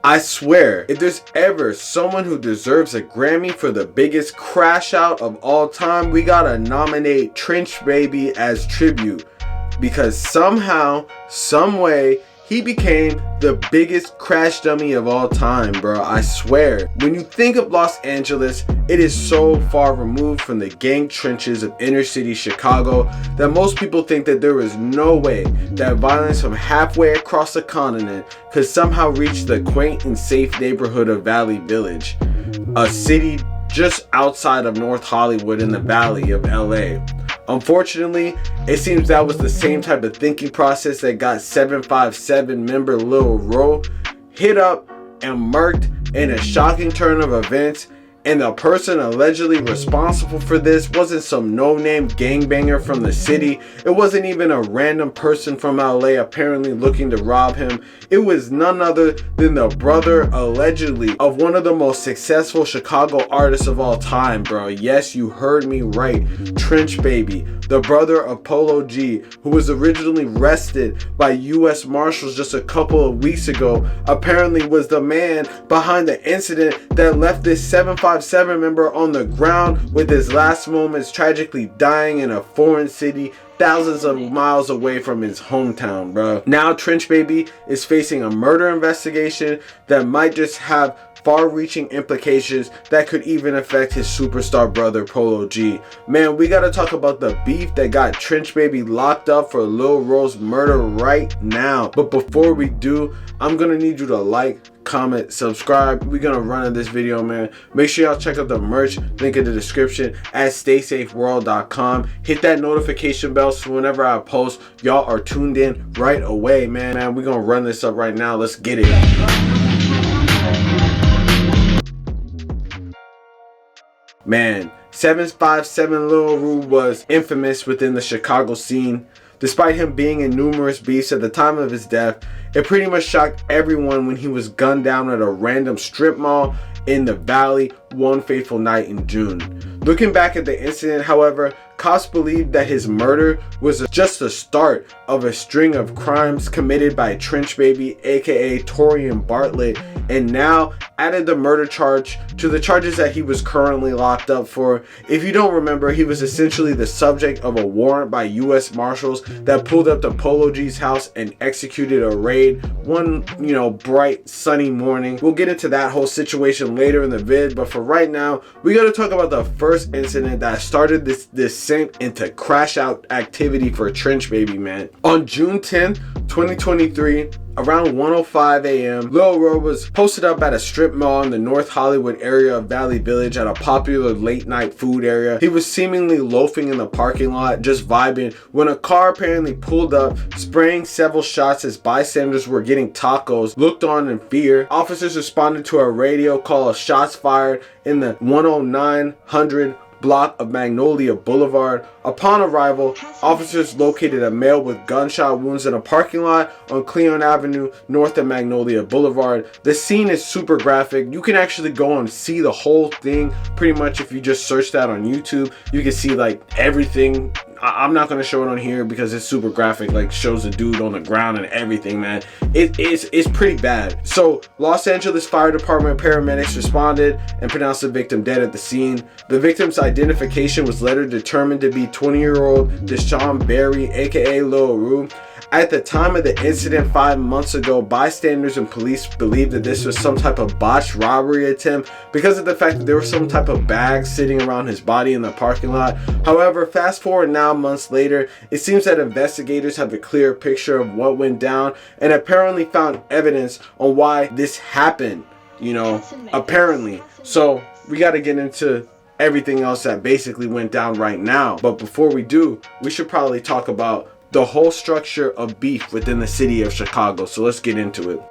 I swear, if there's ever someone who deserves a Grammy for the biggest crash out of all time, we gotta nominate Trench Baby as tribute. Because somehow, some way, he became the biggest crash dummy of all time, bro. I swear. When you think of Los Angeles, it is so far removed from the gang trenches of inner city Chicago that most people think that there is no way that violence from halfway across the continent could somehow reach the quaint and safe neighborhood of Valley Village, a city just outside of North Hollywood in the Valley of LA. Unfortunately, it seems that was the same type of thinking process that got 757 member Lil RO hit up and murked in a shocking turn of events, and the person allegedly responsible for this wasn't some no-name gangbanger from the city. It wasn't even a random person from LA apparently looking to rob him. It was none other than the brother, allegedly, of one of the most successful Chicago artists of all time, bro. Yes, you heard me right. Trench Baby, the brother of Polo G, who was originally arrested by US Marshals just a couple of weeks ago, apparently was the man behind the incident that left this 757 member on the ground with his last moments tragically dying in a foreign city thousands of miles away from his hometown, bro. Now Trench Baby is facing a murder investigation that might just have far-reaching implications that could even affect his superstar brother Polo G. Man, we gotta talk about the beef that got Trench Baby locked up for Lil RO's murder right now. But before we do, I'm gonna need you to like, comment, subscribe. We're gonna run in this video, man. Make sure y'all check out the merch, link in the description at staysafeworld.com. Hit that notification bell so whenever I post, y'all are tuned in right away, man. We're gonna run this up right now. Let's get it. Man, 757 Lil RO was infamous within the Chicago scene. Despite him being in numerous beefs at the time of his death, it pretty much shocked everyone when he was gunned down at a random strip mall in the Valley one fateful night in June. Looking back at the incident, however, cops believe that his murder was just the start of a string of crimes committed by Trench Baby, aka Torian Bartlett, and now added the murder charge to the charges that he was currently locked up for. If you don't remember, he was essentially the subject of a warrant by US Marshals that pulled up to Polo G's house and executed a raid one, bright sunny morning. We'll get into that whole situation later in the vid, but for right now, we gotta talk about the first incident that started this descent into crash out activity for Trench Baby, man. On June 10th, 2023, around 1:05 a.m., Lil RO was posted up at a strip mall in the North Hollywood area of Valley Village at a popular late night food area. He was seemingly loafing in the parking lot, just vibing, when a car apparently pulled up, spraying several shots as bystanders were getting tacos, looked on in fear. Officers responded to a radio call of shots fired in the 10900 block of Magnolia Boulevard. Upon arrival, officers located a male with gunshot wounds in a parking lot on Cleon Avenue north of Magnolia Boulevard. The scene is super graphic. You can actually go and see the whole thing pretty much if you just search that on YouTube. You can see like everything. I'm not going to show it on here because it's super graphic, like shows the dude on the ground and everything, man. It's pretty bad. So Los Angeles Fire Department paramedics responded and pronounced the victim dead at the scene. The victim's identification was later determined to be 20-year-old Deshaun Berry, aka Lil RO. At the time of the incident 5 months ago, bystanders and police believed that this was some type of botched robbery attempt because of the fact that there was some type of bag sitting around his body in the parking lot. However, fast forward now months later, it seems that investigators have a clear picture of what went down and apparently found evidence on why this happened, apparently. So we got to get into everything else that basically went down right now. But before we do, we should probably talk about the whole structure of beef within the city of Chicago. So let's get into it.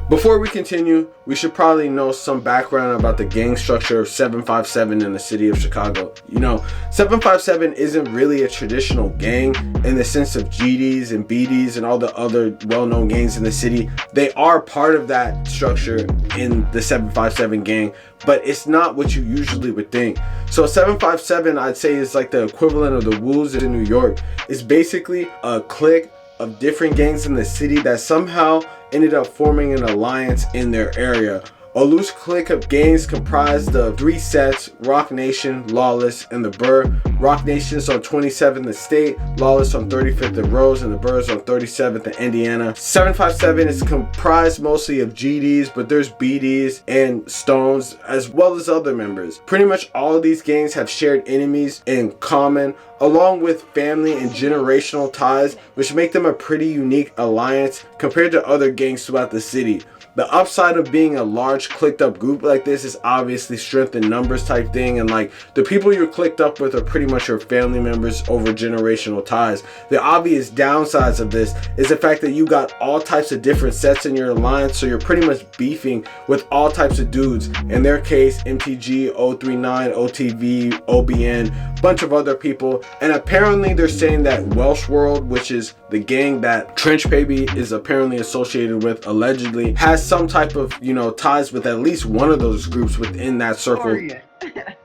Before we continue, we should probably know some background about the gang structure of 757 in the city of Chicago. 757 isn't really a traditional gang in the sense of GDs and BDs and all the other well-known gangs in the city. They are part of that structure in the 757 gang, but it's not what you usually would think. So 757, I'd say, is like the equivalent of the Wolves in New York. It's basically a clique of different gangs in the city that somehow ended up forming an alliance in their area. A loose clique of gangs comprised of 3 sets: Rock Nation, Lawless, and the Burr. Rock Nation's on 27th and State, Lawless on 35th and Rose, and the Burr's on 37th and Indiana. 757 is comprised mostly of GDs, but there's BDs and Stones, as well as other members. Pretty much all of these gangs have shared enemies in common, along with family and generational ties, which make them a pretty unique alliance compared to other gangs throughout the city. The upside of being a large clicked up group like this is obviously strength in numbers type thing, and like the people you're clicked up with are pretty much your family members over generational ties. The obvious downsides of this is the fact that you got all types of different sets in your alliance, so you're pretty much beefing with all types of dudes. In their case, MTG, 039, OTV, OBN, bunch of other people, and apparently they're saying that Welch World, which is the gang that Trench Baby is apparently associated with, allegedly has some type of, ties with at least one of those groups within that circle. That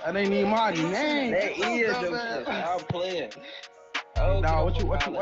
ain't even my name. That is the I'm playing. Oh, nah, what you want, son?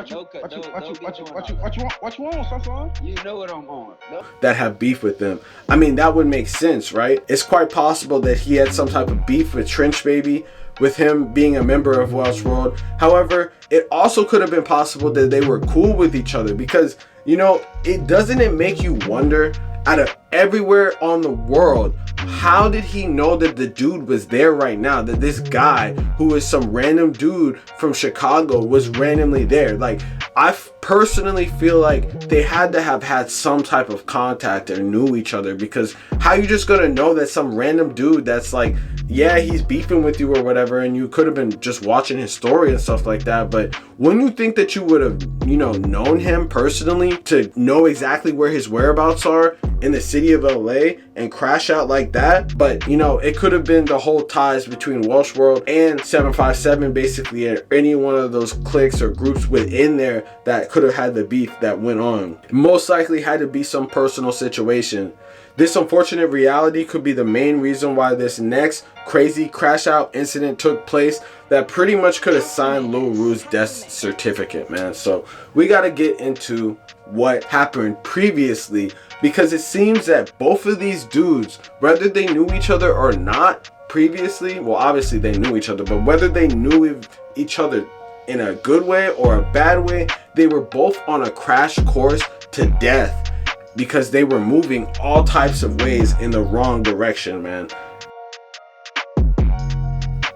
You know what I'm on. No. That have beef with them. I mean, that would make sense, right? It's quite possible that he had some type of beef with Trench Baby, with him being a member of Welch World. However, it also could have been possible that they were cool with each other, because doesn't it make you wonder, out of everywhere on the world, how did he know that the dude was there right now? That this guy, who is some random dude from Chicago, was randomly there? Like, I personally feel like they had to have had some type of contact or knew each other, because how you just gonna know that some random dude that's like, yeah, he's beefing with you or whatever, and you could have been just watching his story and stuff like that, but wouldn't you think that you would have, known him personally to know exactly where his whereabouts are in the city of LA and crash out like that? But it could have been the whole ties between Welch World and 757, basically any one of those cliques or groups within there that could have had the beef that went on. Most likely had to be some personal situation. This unfortunate reality could be the main reason why this next crazy crash out incident took place that pretty much could have signed Lil RO's death certificate, man. So we got to get into what happened previously, because it seems that both of these dudes, whether they knew each other or not previously, well, obviously they knew each other, but whether they knew each other in a good way or a bad way, they were both on a crash course to death, because they were moving all types of ways in the wrong direction, man.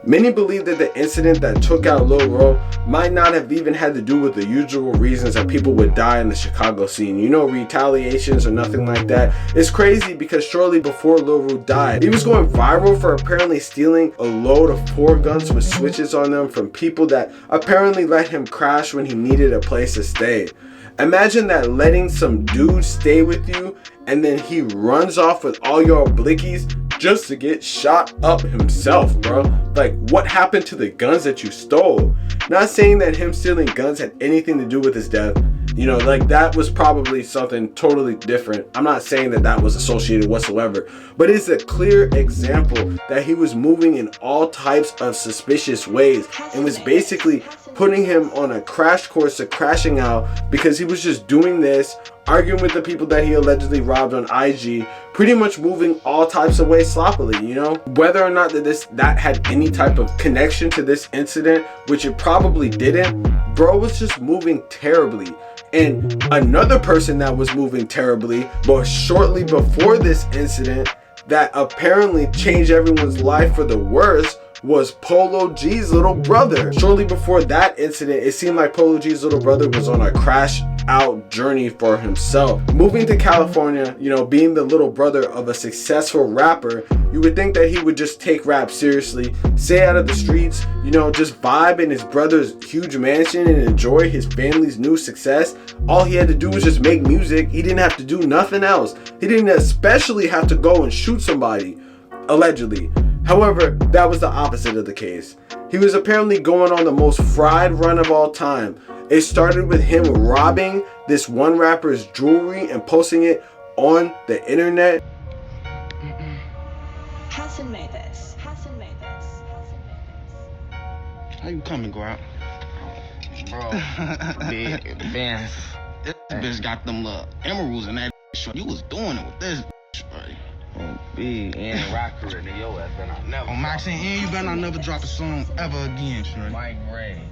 Many believe that the incident that took out Lil RO might not have even had to do with the usual reasons that people would die in the Chicago scene. Retaliations or nothing like that. It's crazy because shortly before Lil RO died, he was going viral for apparently stealing a load of 4 guns with switches on them from people that apparently let him crash when he needed a place to stay. Imagine that, letting some dude stay with you and then he runs off with all your blickies just to get shot up himself, bro. Like, what happened to the guns that you stole? Not saying that him stealing guns had anything to do with his death. That was probably something totally different. I'm not saying that that was associated whatsoever, but it's a clear example that he was moving in all types of suspicious ways and was basically putting him on a crash course to crashing out, because he was just doing this, arguing with the people that he allegedly robbed on IG, pretty much moving all types of ways sloppily, Whether or not that had any type of connection to this incident, which it probably didn't, bro was just moving terribly. And another person that was moving terribly, but shortly before this incident, that apparently changed everyone's life for the worse, was Polo G's little brother. Shortly before that incident, it seemed like Polo G's little brother was on a crash out journey for himself. Moving to California, being the little brother of a successful rapper, you would think that he would just take rap seriously, stay out of the streets, just vibe in his brother's huge mansion and enjoy his family's new success. All he had to do was just make music. He didn't have to do nothing else. He didn't especially have to go and shoot somebody, allegedly. However, that was the opposite of the case. He was apparently going on the most fried run of all time. It started with him robbing this one rapper's jewelry and posting it on the internet. Hassan made this. How you coming, Grab? Bro, man, this bitch got them little emeralds in that shit. You was doing it with this bitch, bro. B and rocker and your ass better not never. Maxine, and you better not never drop a song ever again, shorty. Mike Ray.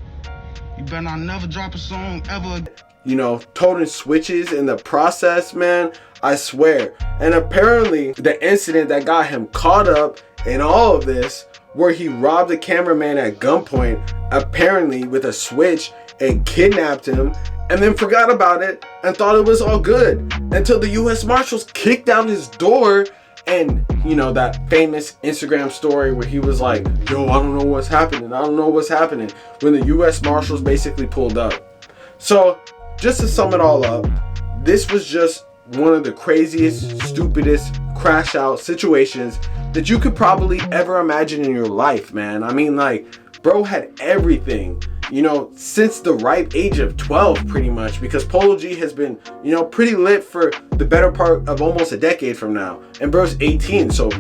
You better not never drop a song ever again. You know, toting switches in the process, man, I swear. And apparently the incident that got him caught up in all of this, where he robbed a cameraman at gunpoint, apparently with a switch, and kidnapped him, and then forgot about it and thought it was all good until the US Marshals kicked down his door. And you know, that famous Instagram story where he was like, yo, I don't know what's happening, I don't know what's happening, when the US Marshals basically pulled up. So just to sum it all up, this was just one of the craziest, stupidest crash out situations that you could probably ever imagine in your life, man. I mean, like, bro had everything, you know, since the ripe age of 12, pretty much, because Polo G has been, you know, pretty lit for the better part of almost a decade from now. And bro's 18, so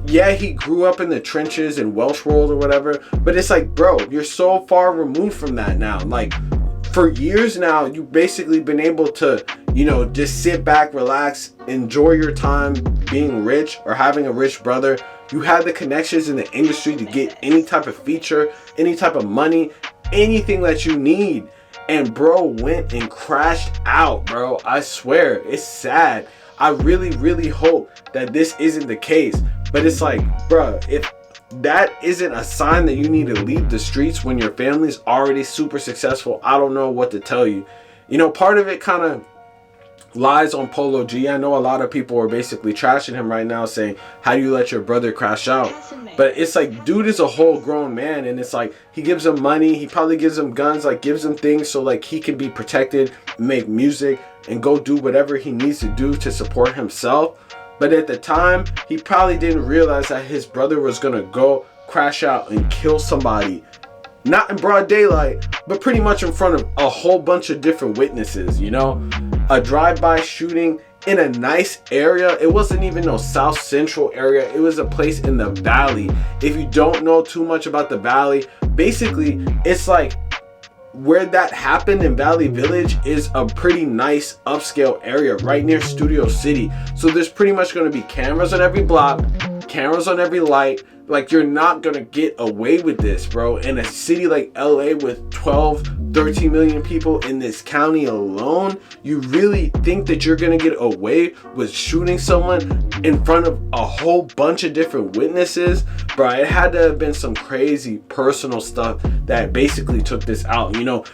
yeah, he grew up in the trenches in Welch world or whatever, but it's like, bro, you're so far removed from that now. Like, for years now, you've basically been able to, you know, just sit back, relax, enjoy your time being rich or having a rich brother. You have the connections in the industry to get any type of feature, any type of money, anything that you need. And bro went and crashed out, bro. I swear, it's sad. I really, really hope that this isn't the case. But it's like, bro, if that isn't a sign that you need to leave the streets when your family's already super successful, I don't know what to tell you. You know, part of it kind of lies on Polo G. I know a lot of people are basically trashing him right now, saying, how do you let your brother crash out? But it's like, dude is a whole grown man, and it's like, he gives him money, he probably gives him guns, like gives him things so like he can be protected, make music, and go do whatever he needs to do to support himself. But at the time, he probably didn't realize that his brother was gonna go crash out and kill somebody. Not in broad daylight, but pretty much in front of a whole bunch of different witnesses, you know? A drive-by shooting in a nice area. It wasn't even no South Central area. It was a place in the Valley. If you don't know too much about the Valley, basically, it's like where that happened in Valley Village is a pretty nice upscale area right near Studio City. So there's pretty much going to be cameras on every block, cameras on every light. Like, you're not going to get away with this, bro. In a city like LA with 12, 13 million people in this county alone, you really think that you're going to get away with shooting someone in front of a whole bunch of different witnesses? Bro, it had to have been some crazy personal stuff that basically took this out. You know,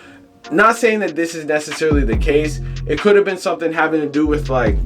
not saying that this is necessarily the case. It could have been something having to do with like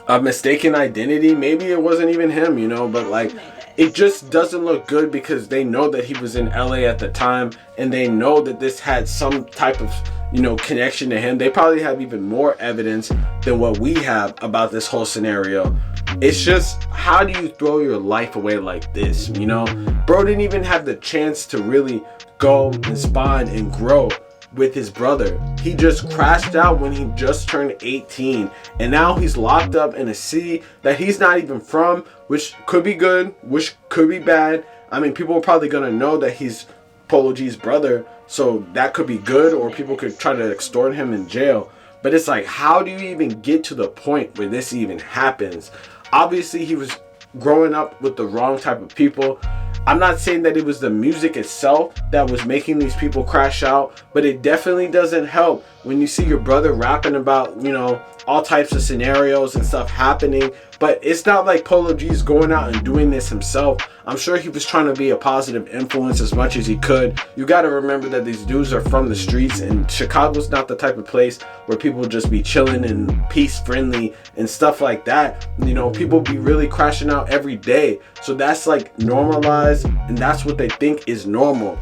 a mistaken identity. Maybe it wasn't even him, you know, but like, it just doesn't look good because they know that he was in LA at the time, and they know that this had some type of, you know, connection to him. They probably have even more evidence than what we have about this whole scenario. It's just, how do you throw your life away like this, you know? Bro didn't even have the chance to really go and spawn and grow with his brother. He just crashed out when he just turned 18, and now he's locked up in a city that he's not even from, which could be good, which could be bad. I mean, people are probably gonna know that he's Polo G's brother, so that could be good, or people could try to extort him in jail. But it's like, how do you even get to the point where this even happens? Obviously, he was growing up with the wrong type of people. I'm not saying that it was the music itself that was making these people crash out, but it definitely doesn't help when you see your brother rapping about, you know, all types of scenarios and stuff happening. But it's not like Polo G's going out and doing this himself. I'm sure he was trying to be a positive influence as much as he could. You got to remember that these dudes are from the streets, and Chicago's not the type of place where people just be chilling and peace friendly and stuff like that. You know, people be really crashing out every day. So that's like normalized, and that's what they think is normal.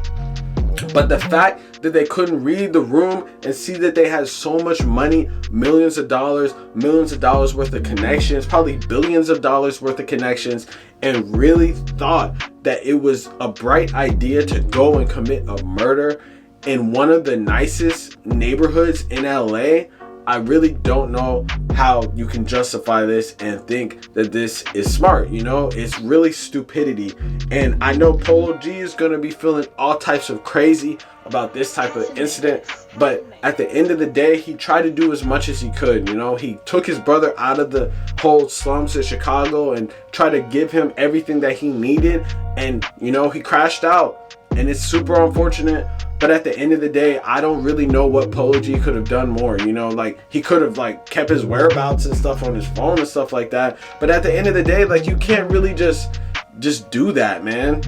But the fact that they couldn't read the room and see that they had so much money, millions of dollars worth of connections, probably billions of dollars worth of connections, and really thought that it was a bright idea to go and commit a murder in one of the nicest neighborhoods in LA, I really don't know how you can justify this and think that this is smart. You know, it's really stupidity. And I know Polo G is going to be feeling all types of crazy about this type of incident, but at the end of the day, he tried to do as much as he could. You know, he took his brother out of the whole slums of Chicago and tried to give him everything that he needed, and you know, he crashed out, and it's super unfortunate. But at the end of the day, I don't really know what Polo G could have done more. You know, like, he could have like kept his whereabouts and stuff on his phone and stuff like that. But at the end of the day, like, you can't really just do that, man.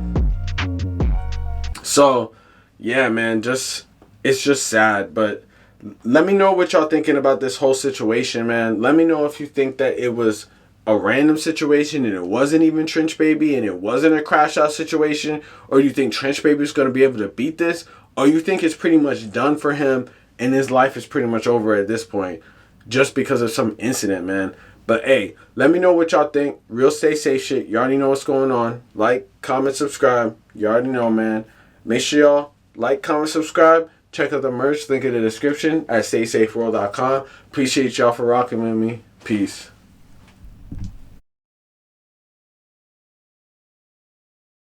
So yeah, man, it's just sad. But let me know what y'all thinking about this whole situation, man. Let me know if you think that it was a random situation and it wasn't even Trench Baby and it wasn't a crash out situation, or do you think Trench Baby is going to be able to beat this, or you think it's pretty much done for him and his life is pretty much over at this point just because of some incident, man. But hey, let me know what y'all think. Real stay safe shit. You already know what's going on. Like, comment, subscribe. You already know, man. Make sure y'all like, comment, subscribe. Check out the merch, link in the description at StaySafeWorld.com. Appreciate y'all for rocking with me. Peace.